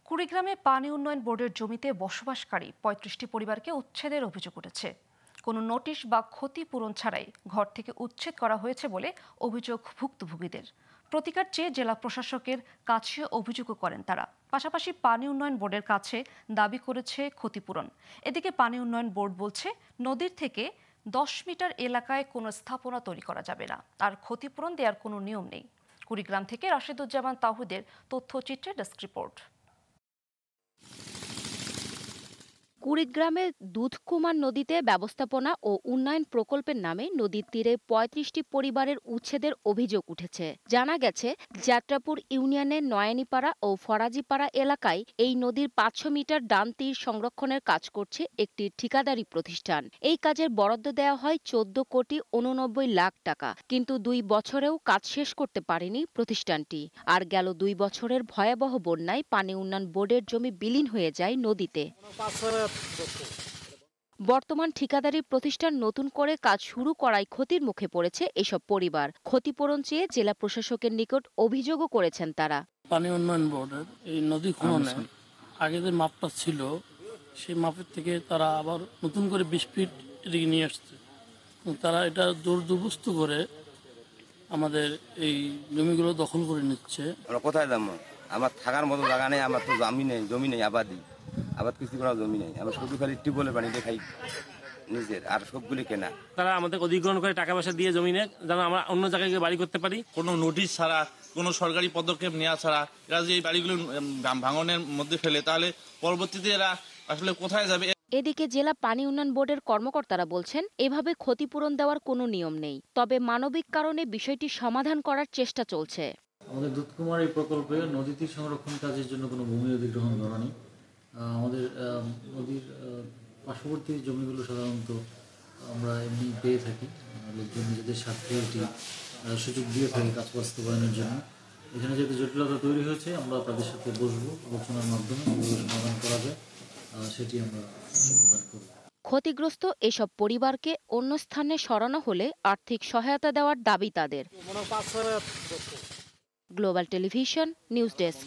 কুড়িগ্রামে পানি উন্নয়ন বোর্ডের জমিতে বসবাসকারী ৩৫টি পরিবারকে উচ্ছেদের অভিযোগ উঠেছে। কোনো নোটিশ বা ক্ষতিপূরণ ছাড়াই ঘর থেকে উচ্ছেদ করা হয়েছে বলে অভিযোগ ভুক্তভোগীদের। প্রতিকার চেয়ে জেলা প্রশাসকের কাছে অভিযোগও করেন তারা। পাশাপাশি পানি উন্নয়ন বোর্ডের কাছে দাবি করেছে ক্ষতিপূরণ। এদিকে পানি উন্নয়ন বোর্ড বলছে নদীর থেকে 10 মিটার এলাকায় কোনো স্থাপনা তৈরি করা যাবে না, আর ক্ষতিপূরণ দেওয়ার কোনো নিয়ম নেই। কুড়িগ্রাম থেকে রাশেদুজ্জামান তাহিদের তথ্যচিত্রে ডেস্ক রিপোর্ট। কুড়িগ্রামের দুধকুমার নদীতে ব্যবস্থাপনা ও উন্নয়ন প্রকল্পের নামে নদীর তীরে ৩৫টি পরিবারের উচ্ছেদের অভিযোগ উঠেছে। জানা গেছে, যাত্রাপুর ইউনিয়নের নয়ানীপাড়া ও ফরাজিপাড়া এলাকায় এই নদীর ৫০০ মিটার ডান তীর সংরক্ষণের কাজ করছে একটি ঠিকাদারি প্রতিষ্ঠান। এই কাজের বরাদ্দ দেওয়া হয় ১৪,৮৯,০০,০০০ টাকা, কিন্তু ২ বছরেও কাজ শেষ করতে পারেনি প্রতিষ্ঠানটি। আর গেল ২ বছরের ভয়াবহ বন্যায় পানি উন্নয়ন বোর্ডের জমি বিলীন হয়ে যায় নদীতে। বর্তমান ঠিকাদারি প্রতিষ্ঠান নতুন করে কাজ শুরু করায় ক্ষতির মুখে পড়েছে এসব পরিবার। ক্ষতিপূরণ চেয়ে জেলা প্রশাসকের নিকট অভিযোগও করেছেন তারা। পানি উন্নয়ন বোর্ডের এই নদী খননে আগে যে মাপটা ছিল সেই মাপের থেকে তারা আবার নতুন করে ২০ ফিট এদিকে নিয়ে আসছে। তারা এটা জোর জবরদস্ত করে আমাদের এই জমিগুলো দখল করে নিচ্ছে। আমরা কোথায় যাবো? আমার থাকার মতো জায়গা নেই, আমার তো জমি নেই, আবাদ কিছু করার জমি নেই। আমরা শুধু খালি টিউবওয়েলের পানি দেখাই নিজের, আর সবগুলি কেনা। তারা আমাদের অধিগ্রহণ করে টাকা পয়সা দিয়ে জমি নেয় যেন আমরা অন্য জায়গায় গিয়ে বাড়ি করতে পারি। কোনো নোটিশ ছাড়া, কোনো সরকারি পদক্ষেপ নেওয়া ছাড়া এরা যে এই বাড়িগুলো ভাঙনের মধ্যে ফেলে, তাহলে পরবর্তীতে এরা আসলে কোথায় যাবে? এদিকে জেলা পানি উন্নয়ন বোর্ডের কর্মকর্তারা বলছেন, এভাবে ক্ষতিপূরণ দেওয়ার কোনো নিয়ম নেই, তবে মানবিক কারণে বিষয়টি সমাধান করার চেষ্টা চলছে। আমাদের দুধকুমার এই প্রকল্পে নদী তীর সংরক্ষণ কাজের জন্য কোনো ভূমি অধিগ্রহণ করা নেই। আমাদের নদীর পার্শ্ববর্তী জমিগুলো সাধারণত আমরা এমনি পেয়ে থাকি, লোকজন নিজেদের স্বার্থে এটি সুযোগ দিয়ে থাকি কাজ বাস্তবায়নের জন্য। এখানে যেহেতু জটিলতা তৈরি হয়েছে, আমরা তাদের সাথে বসবো, আলোচনার মাধ্যমে সমাধান করা যায় সেটি আমরা সমাধান করব। ক্ষতিগ্রস্ত এসব পরিবারকে অন্য স্থানে সরানো হলে আর্থিক সহায়তা দেওয়ার দাবি তাদের। Global television news desk.